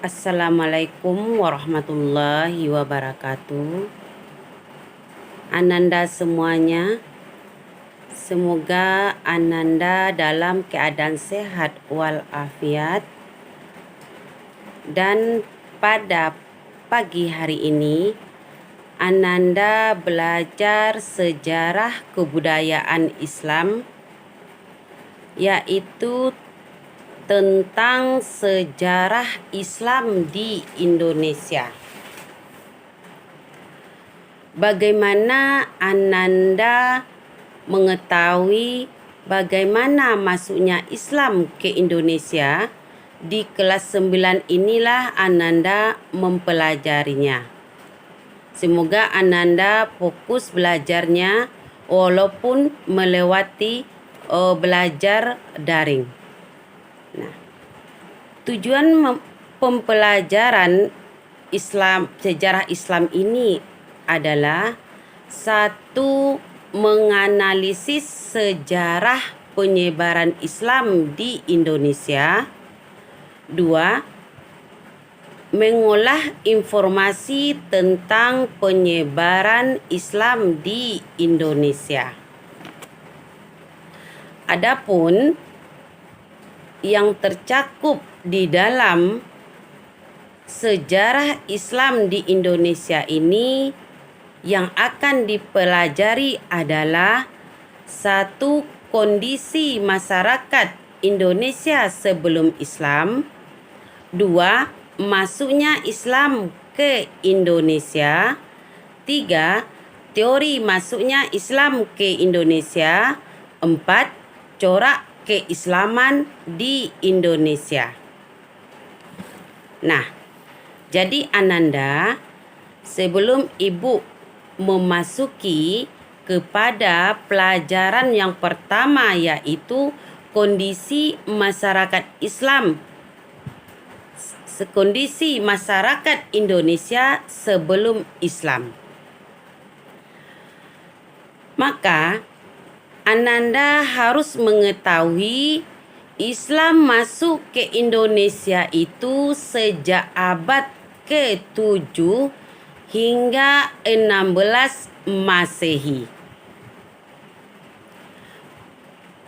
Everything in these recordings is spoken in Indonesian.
Assalamualaikum warahmatullahi wabarakatuh. Ananda semuanya, semoga Ananda dalam keadaan sehat walafiat. Dan pada pagi hari ini Ananda belajar sejarah kebudayaan Islam, yaitu tentang sejarah Islam di Indonesia. Bagaimana Ananda mengetahui bagaimana masuknya Islam ke Indonesia? Di kelas 9 inilah Ananda mempelajarinya. Semoga Ananda fokus belajarnya walaupun melewati belajar daring. Nah, tujuan pembelajaran sejarah Islam ini adalah satu, menganalisis sejarah penyebaran Islam di Indonesia. Dua, mengolah informasi tentang penyebaran Islam di Indonesia. Adapun yang tercakup di dalam sejarah Islam di Indonesia ini yang akan dipelajari adalah satu, kondisi masyarakat Indonesia sebelum Islam. Dua, masuknya Islam ke Indonesia. Tiga, teori masuknya Islam ke Indonesia. Empat, corak keislaman di Indonesia. Nah, jadi Ananda, sebelum Ibu memasuki kepada pelajaran yang pertama, yaitu kondisi masyarakat Islam, kondisi masyarakat Indonesia sebelum Islam, maka Ananda harus mengetahui Islam masuk ke Indonesia itu sejak abad ke-7 hingga 16 Masehi.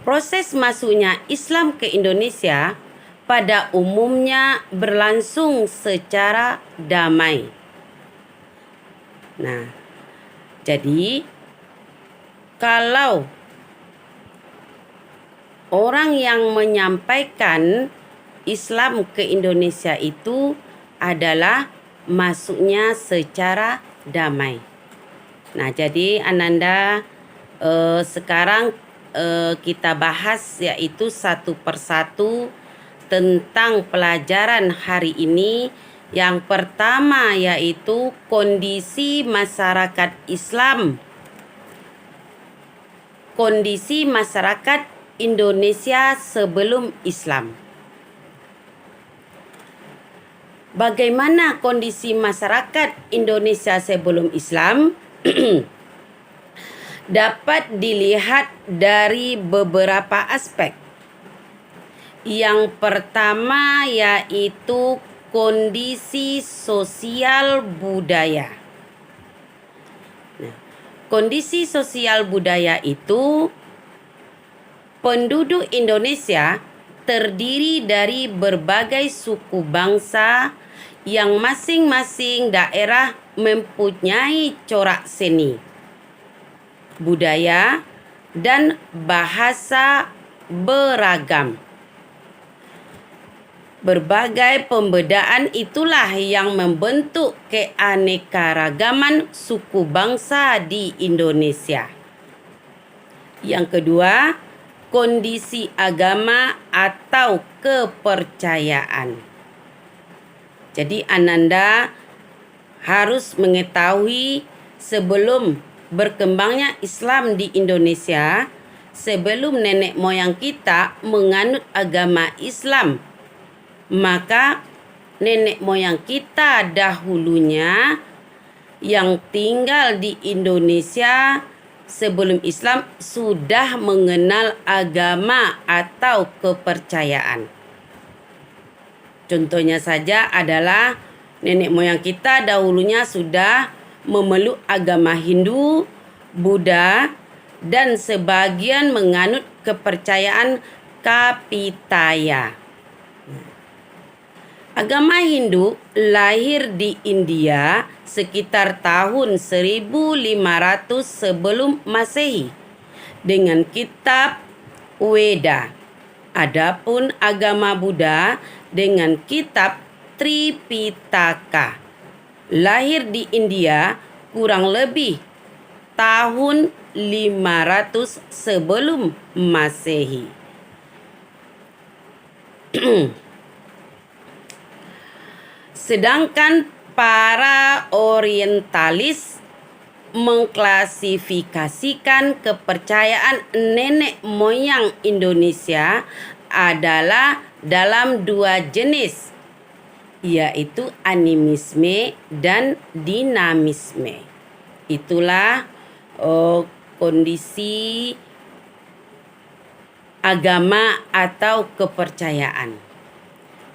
Proses masuknya Islam ke Indonesia pada umumnya berlangsung secara damai. Nah, jadi kalau orang yang menyampaikan Islam ke Indonesia itu adalah masuknya secara damai. Nah, jadi Ananda sekarang kita bahas yaitu satu persatu tentang pelajaran hari ini. Yang pertama yaitu kondisi masyarakat Islam, kondisi masyarakat Indonesia sebelum Islam. Bagaimana kondisi masyarakat Indonesia sebelum Islam? Dapat dilihat dari beberapa aspek. Yang pertama yaitu kondisi sosial budaya. Nah, kondisi sosial budaya itu, penduduk Indonesia terdiri dari berbagai suku bangsa yang masing-masing daerah mempunyai corak seni, budaya, dan bahasa beragam. Berbagai pembedaan itulah yang membentuk keanekaragaman suku bangsa di Indonesia. Yang kedua, kondisi agama atau kepercayaan. Jadi Ananda harus mengetahui sebelum berkembangnya Islam di Indonesia, sebelum nenek moyang kita menganut agama Islam, maka nenek moyang kita dahulunya yang tinggal di Indonesia sebelum Islam sudah mengenal agama atau kepercayaan. Contohnya saja adalah nenek moyang kita dahulunya sudah memeluk agama Hindu, Buddha, dan sebagian menganut kepercayaan Kapitaya. Agama Hindu lahir di India sekitar tahun 1500 sebelum Masehi dengan kitab Weda. Adapun agama Buddha dengan kitab Tripitaka lahir di India kurang lebih tahun 500 sebelum Masehi. Sedangkan para orientalis mengklasifikasikan kepercayaan nenek moyang Indonesia adalah dalam dua jenis, yaitu animisme dan dinamisme. Itulah kondisi agama atau kepercayaan.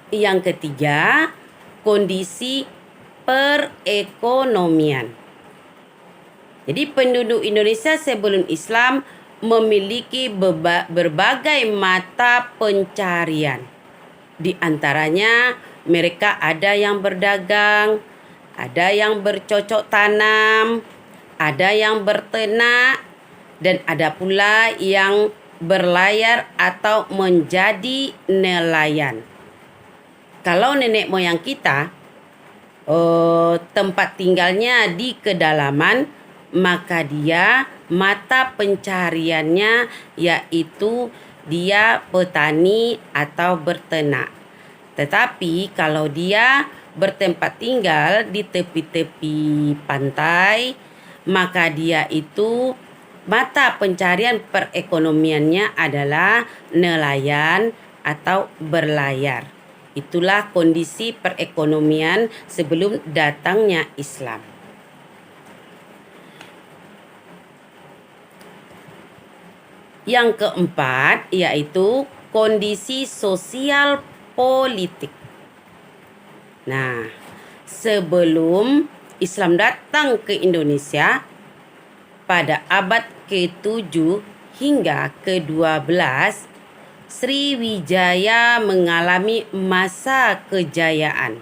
Yang ketiga, kondisi perekonomian. Jadi penduduk Indonesia sebelum Islam memiliki berbagai mata pencarian. Di antaranya mereka ada yang berdagang, ada yang bercocok tanam, ada yang berternak, dan ada pula yang berlayar atau menjadi nelayan. Kalau nenek moyang kita tempat tinggalnya di kedalaman, maka dia mata pencariannya yaitu dia petani atau berternak. Tetapi kalau dia bertempat tinggal di tepi-tepi pantai, maka dia itu mata pencarian perekonomiannya adalah nelayan atau berlayar. Itulah kondisi perekonomian sebelum datangnya Islam. Yang keempat yaitu kondisi sosial politik. Nah, sebelum Islam datang ke Indonesia pada abad ke-7 hingga ke-12, Sriwijaya mengalami masa kejayaan,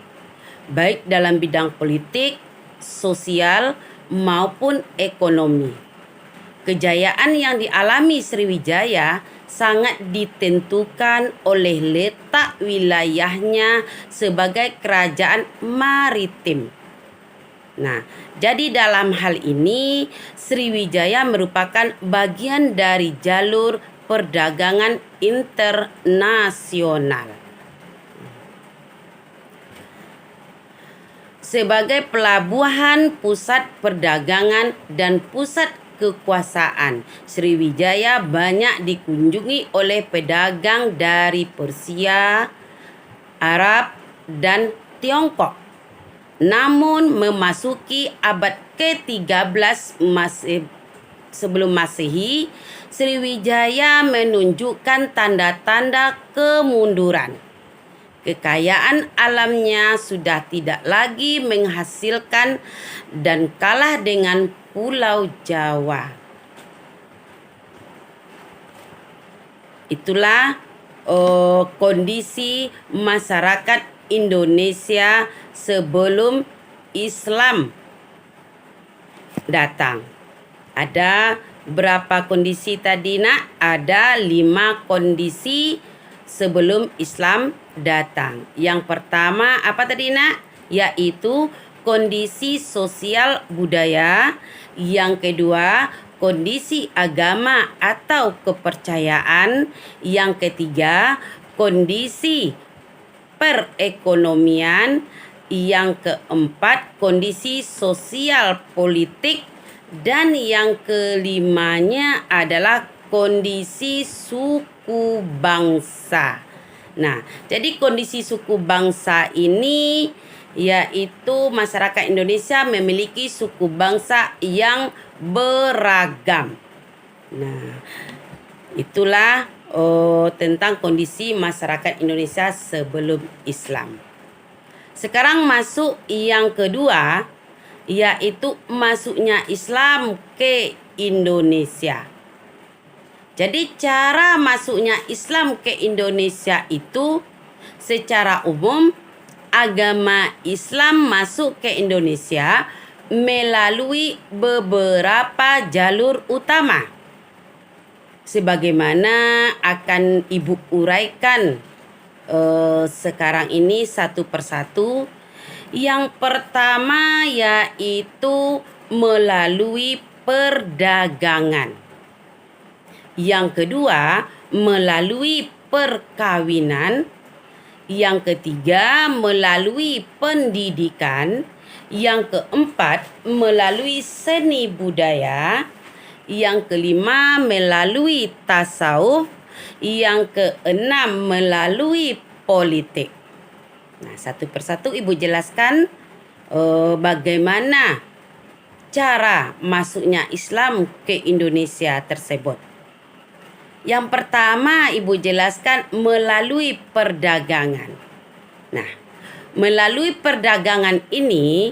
baik dalam bidang politik, sosial, maupun ekonomi. Kejayaan yang dialami Sriwijaya sangat ditentukan oleh letak wilayahnya sebagai kerajaan maritim. Nah, jadi dalam hal ini Sriwijaya merupakan bagian dari jalur perdagangan internasional. Sebagai pelabuhan, pusat perdagangan, dan pusat kekuasaan, Sriwijaya banyak dikunjungi oleh pedagang dari Persia, Arab, dan Tiongkok. Namun memasuki abad ke-13 sebelum Masehi, Sriwijaya menunjukkan tanda-tanda kemunduran. Kekayaan alamnya sudah tidak lagi menghasilkan dan kalah dengan Pulau Jawa. Itulah kondisi masyarakat Indonesia sebelum Islam datang. Ada berapa kondisi tadi nak? Ada 5 kondisi sebelum Islam datang. Yang pertama apa tadi nak? Yaitu kondisi sosial budaya. Yang kedua, kondisi agama atau kepercayaan. Yang ketiga, kondisi perekonomian. Yang keempat, kondisi sosial politik. Dan yang kelimanya adalah kondisi suku bangsa. Nah, jadi kondisi suku bangsa ini yaitu masyarakat Indonesia memiliki suku bangsa yang beragam. Nah, itulah tentang kondisi masyarakat Indonesia sebelum Islam. Sekarang masuk yang kedua, yaitu masuknya Islam ke Indonesia. Jadi cara masuknya Islam ke Indonesia itu secara umum agama Islam masuk ke Indonesia melalui beberapa jalur utama. Sebagaimana akan Ibu uraikan sekarang ini satu persatu. Yang pertama yaitu melalui perdagangan. Yang kedua, melalui perkawinan. Yang ketiga, melalui pendidikan. Yang keempat, melalui seni budaya. Yang kelima, melalui tasawuf. Yang keenam, melalui politik. Nah, satu persatu Ibu jelaskan bagaimana cara masuknya Islam ke Indonesia tersebut. Yang pertama Ibu jelaskan melalui perdagangan. Nah, melalui perdagangan ini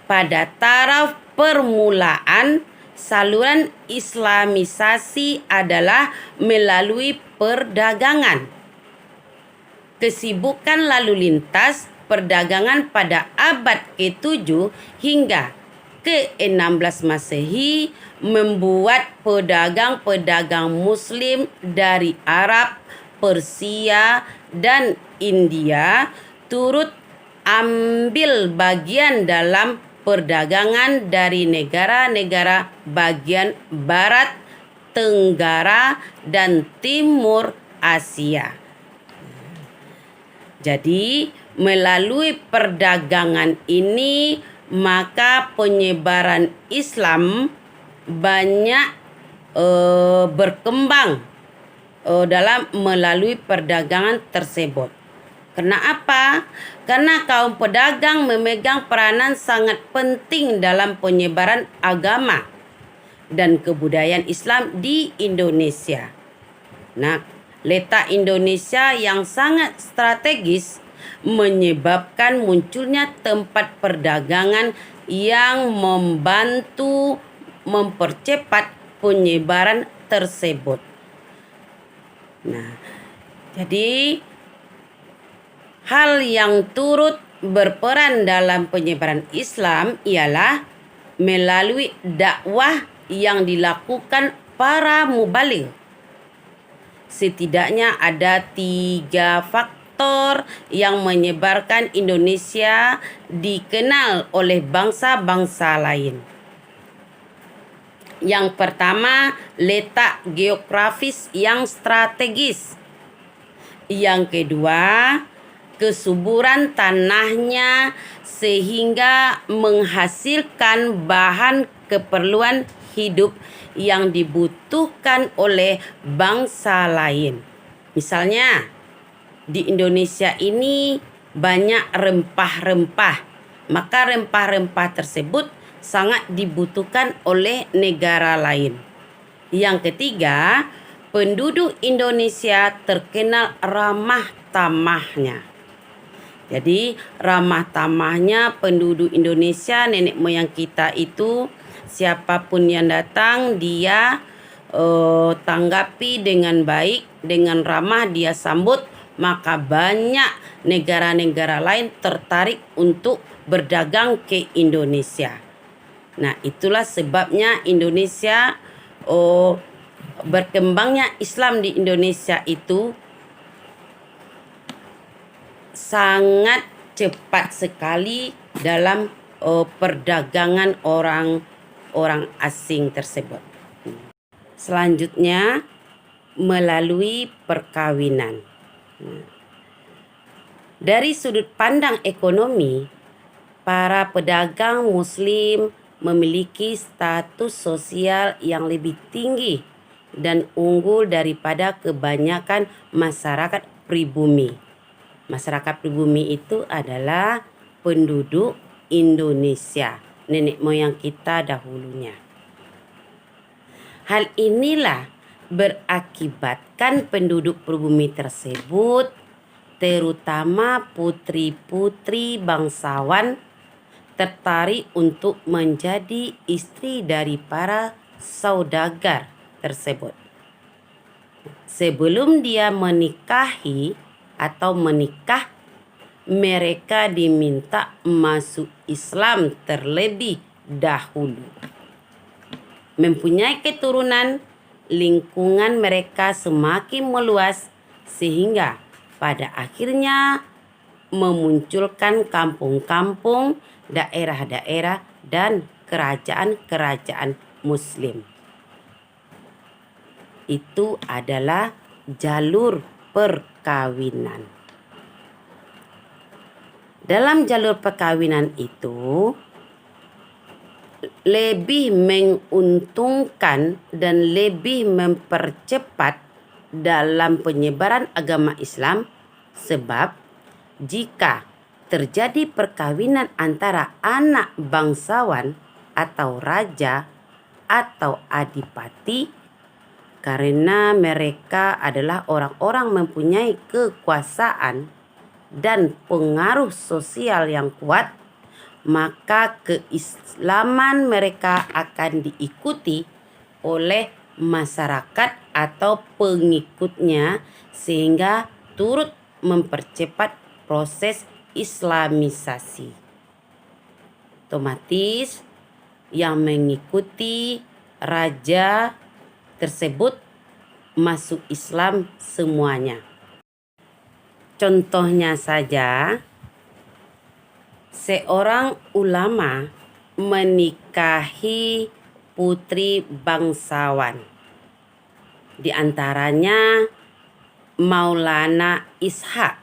pada taraf permulaan saluran Islamisasi adalah melalui perdagangan. Kesibukan lalu lintas perdagangan pada abad ke-7 hingga ke-16 Masehi membuat pedagang-pedagang Muslim dari Arab, Persia, dan India turut ambil bagian dalam perdagangan dari negara-negara bagian Barat, Tenggara, dan Timur Asia. Jadi, melalui perdagangan ini, maka penyebaran Islam banyak berkembang dalam melalui perdagangan tersebut. Kenapa? Karena kaum pedagang memegang peranan sangat penting dalam penyebaran agama dan kebudayaan Islam di Indonesia. Nah, letak Indonesia yang sangat strategis menyebabkan munculnya tempat perdagangan yang membantu mempercepat penyebaran tersebut. Nah, jadi hal yang turut berperan dalam penyebaran Islam ialah melalui dakwah yang dilakukan para mubaligh. Setidaknya ada 3 faktor yang menyebarkan Indonesia dikenal oleh bangsa-bangsa lain. Yang pertama, letak geografis yang strategis. Yang kedua, kesuburan tanahnya sehingga menghasilkan bahan keperluan hidup yang dibutuhkan oleh bangsa lain. Misalnya, di Indonesia ini banyak rempah-rempah, maka rempah-rempah tersebut sangat dibutuhkan oleh negara lain. Yang ketiga, penduduk Indonesia terkenal ramah tamahnya. Jadi ramah tamahnya penduduk Indonesia, nenek moyang kita itu siapapun yang datang dia tanggapi dengan baik, dengan ramah dia sambut, maka banyak negara-negara lain tertarik untuk berdagang ke Indonesia. Nah, itulah sebabnya Indonesia berkembangnya Islam di Indonesia itu sangat cepat sekali dalam perdagangan orang asing tersebut. Selanjutnya, melalui perkawinan. Dari sudut pandang ekonomi, para pedagang Muslim memiliki status sosial yang lebih tinggi dan unggul daripada kebanyakan masyarakat pribumi. Masyarakat pribumi itu adalah penduduk Indonesia, nenek moyang kita dahulunya. Hal inilah berakibatkan penduduk pribumi tersebut, terutama putri-putri bangsawan, tertarik untuk menjadi istri dari para saudagar tersebut. Sebelum dia menikahi atau menikah, mereka diminta masuk Islam terlebih dahulu. Mempunyai keturunan, lingkungan mereka semakin meluas sehingga pada akhirnya memunculkan kampung-kampung, daerah-daerah, dan kerajaan-kerajaan Muslim. Itu adalah jalur perkawinan. Dalam jalur perkawinan itu lebih menguntungkan dan lebih mempercepat dalam penyebaran agama Islam, sebab jika terjadi perkawinan antara anak bangsawan atau raja atau adipati, karena mereka adalah orang-orang mempunyai kekuasaan dan pengaruh sosial yang kuat, maka keislaman mereka akan diikuti oleh masyarakat atau pengikutnya sehingga turut mempercepat proses islamisasi. Otomatis yang mengikuti raja tersebut masuk Islam semuanya. Contohnya saja, seorang ulama menikahi putri bangsawan. Di antaranya Maulana Ishaq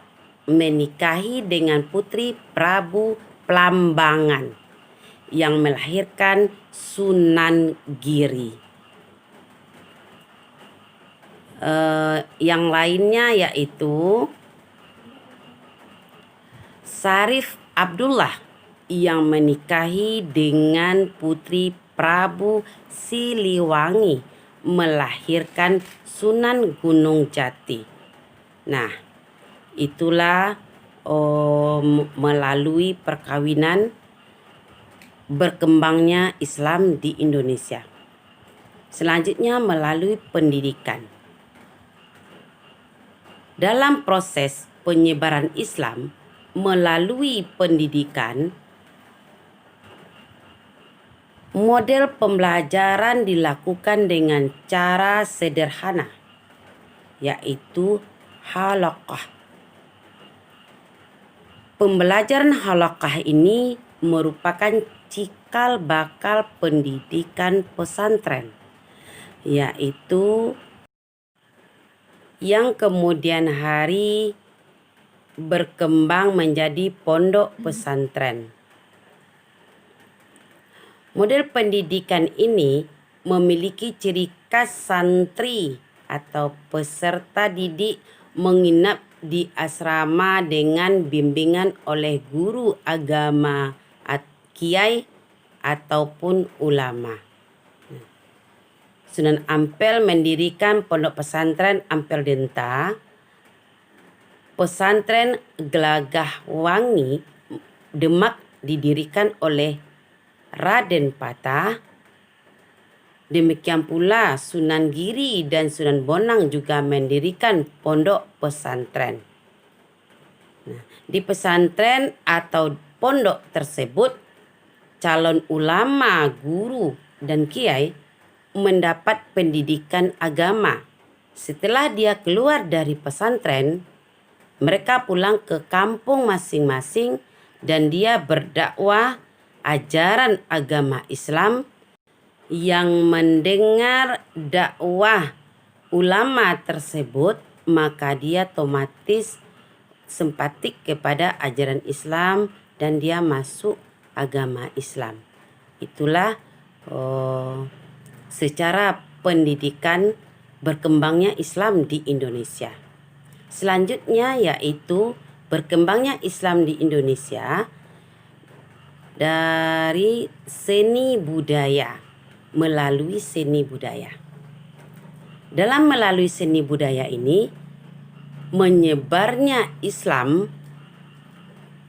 menikahi dengan putri Prabu Plambangan yang melahirkan Sunan Giri. Yang lainnya yaitu Sarif Abdullah yang menikahi dengan putri Prabu Siliwangi melahirkan Sunan Gunung Jati. Nah, itulah melalui perkawinan berkembangnya Islam di Indonesia. Selanjutnya melalui pendidikan. Dalam proses penyebaran Islam melalui pendidikan, model pembelajaran dilakukan dengan cara sederhana, yaitu halaqah. Pembelajaran halaqah ini merupakan cikal bakal pendidikan pesantren, yaitu yang kemudian hari berkembang menjadi pondok pesantren. Model pendidikan ini memiliki ciri khas santri atau peserta didik menginap di asrama dengan bimbingan oleh guru agama, kiai ataupun ulama. Sunan Ampel mendirikan pondok pesantren Ampel Denta. Pesantren Gelagah Wangi Demak didirikan oleh Raden Patah. Demikian pula Sunan Giri dan Sunan Bonang juga mendirikan pondok pesantren. Nah, di pesantren atau pondok tersebut, calon ulama, guru, dan kiai mendapat pendidikan agama. Setelah dia keluar dari pesantren, mereka pulang ke kampung masing-masing dan dia berdakwah ajaran agama Islam. Yang mendengar dakwah ulama tersebut, maka dia otomatis simpatik kepada ajaran Islam dan dia masuk agama Islam. Itulah secara pendidikan berkembangnya Islam di Indonesia. Selanjutnya yaitu berkembangnya Islam di Indonesia dari seni budaya, melalui seni budaya. Dalam melalui seni budaya ini, menyebarnya Islam,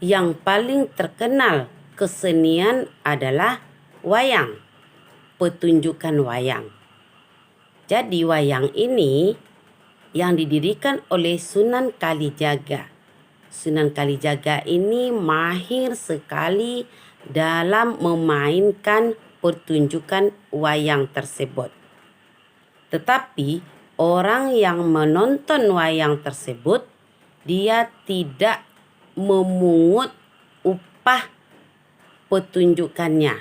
yang paling terkenal kesenian adalah wayang, pertunjukan wayang. Jadi wayang ini yang didirikan oleh Sunan Kalijaga. Sunan Kalijaga ini mahir sekali dalam memainkan pertunjukan wayang tersebut. Tetapi orang yang menonton wayang tersebut, dia tidak memungut upah pertunjukannya,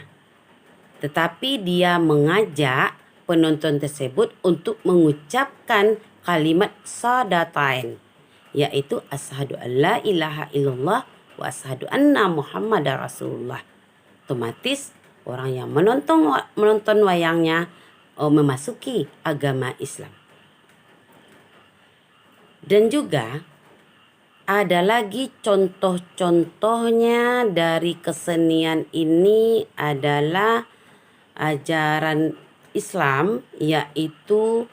tetapi dia mengajak penonton tersebut untuk mengucapkan kalimat syahadatain, yaitu asyhadu an la ilaha illallah wa asyhadu anna muhammadar rasulullah. Otomatis orang yang menonton wayangnya memasuki agama Islam. Dan juga ada lagi contoh-contohnya dari kesenian ini adalah ajaran Islam, yaitu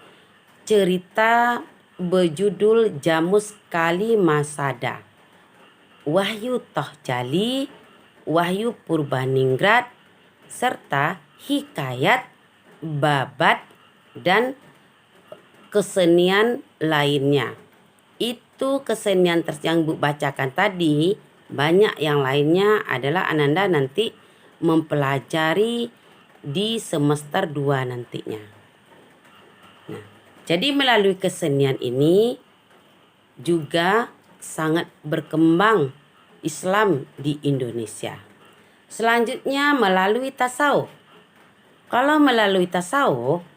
cerita berjudul Jamus Kalimasada, Wahyu Tohjali, Wahyu Purbaningrat, serta Hikayat Babat dan kesenian lainnya. Itu kesenian yang Bu bacakan tadi. Banyak yang lainnya adalah Ananda nanti mempelajari di semester 2 nantinya. Nah, jadi melalui kesenian ini juga sangat berkembang Islam di Indonesia. Selanjutnya melalui tasawuf. Kalau melalui tasawuf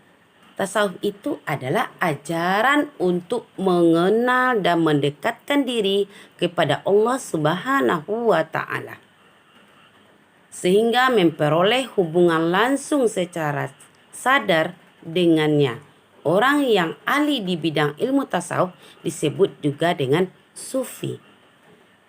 itu adalah ajaran untuk mengenal dan mendekatkan diri kepada Allah Subhanahu wa Ta'ala, sehingga memperoleh hubungan langsung secara sadar dengannya. Orang yang ahli di bidang ilmu tasawuf disebut juga dengan sufi.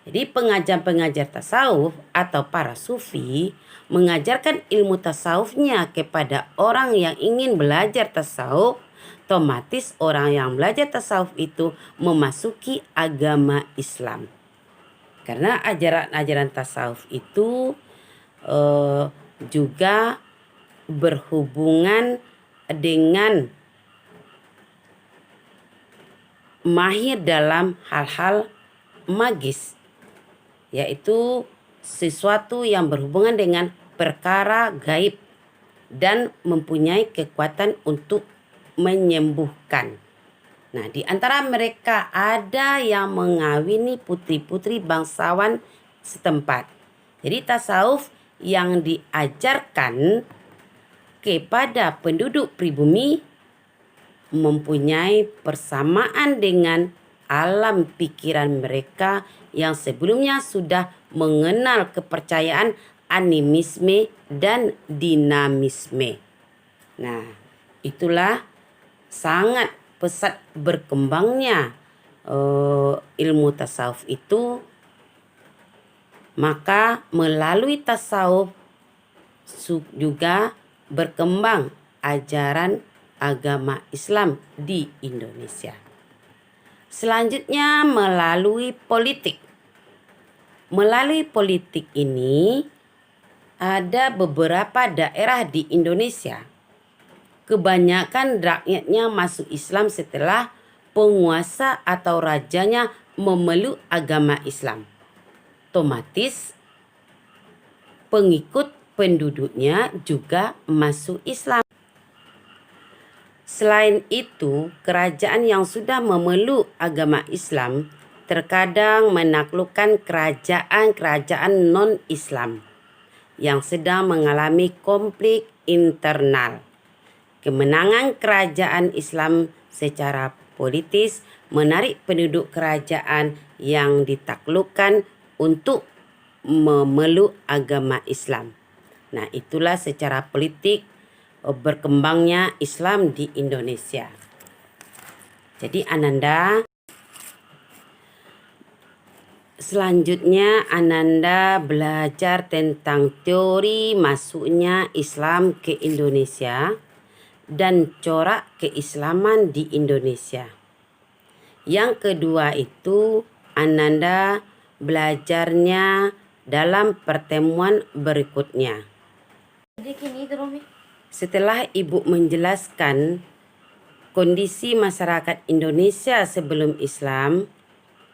Jadi pengajar-pengajar tasawuf atau para sufi mengajarkan ilmu tasawufnya kepada orang yang ingin belajar tasawuf. Otomatis orang yang belajar tasawuf itu memasuki agama Islam. Karena ajaran-ajaran tasawuf itu juga berhubungan dengan mahir dalam hal-hal magis, yaitu sesuatu yang berhubungan dengan perkara gaib dan mempunyai kekuatan untuk menyembuhkan. Nah, di antara mereka ada yang mengawini putri-putri bangsawan setempat. Jadi tasawuf yang diajarkan kepada penduduk pribumi mempunyai persamaan dengan alam pikiran mereka yang sebelumnya sudah mengenal kepercayaan animisme dan dinamisme. Nah, itulah sangat pesat berkembangnya ilmu tasawuf itu. Maka melalui tasawuf juga berkembang ajaran agama Islam di Indonesia. Selanjutnya melalui politik. Melalui politik ini ada beberapa daerah di Indonesia. Kebanyakan rakyatnya masuk Islam setelah penguasa atau rajanya memeluk agama Islam. Otomatis pengikut penduduknya juga masuk Islam. Selain itu, kerajaan yang sudah memeluk agama Islam terkadang menaklukkan kerajaan-kerajaan non-Islam yang sedang mengalami konflik internal. Kemenangan kerajaan Islam secara politis menarik penduduk kerajaan yang ditaklukkan untuk memeluk agama Islam. Nah, itulah secara politik berkembangnya Islam di Indonesia. Jadi Ananda, selanjutnya Ananda belajar tentang teori masuknya Islam ke Indonesia dan corak keislaman di Indonesia. Yang kedua itu Ananda belajarnya dalam pertemuan berikutnya. Setelah Ibu menjelaskan kondisi masyarakat Indonesia sebelum Islam,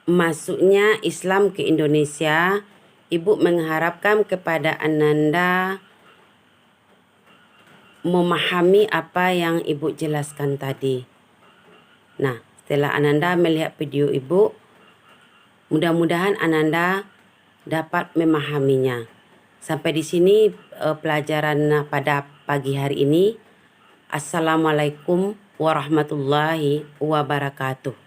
masuknya Islam ke Indonesia, Ibu mengharapkan kepada Ananda memahami apa yang Ibu jelaskan tadi. Nah, setelah Ananda melihat video Ibu, mudah-mudahan Ananda dapat memahaminya. Sampai di sini pelajaran pada pagi hari ini. Assalamualaikum warahmatullahi wabarakatuh.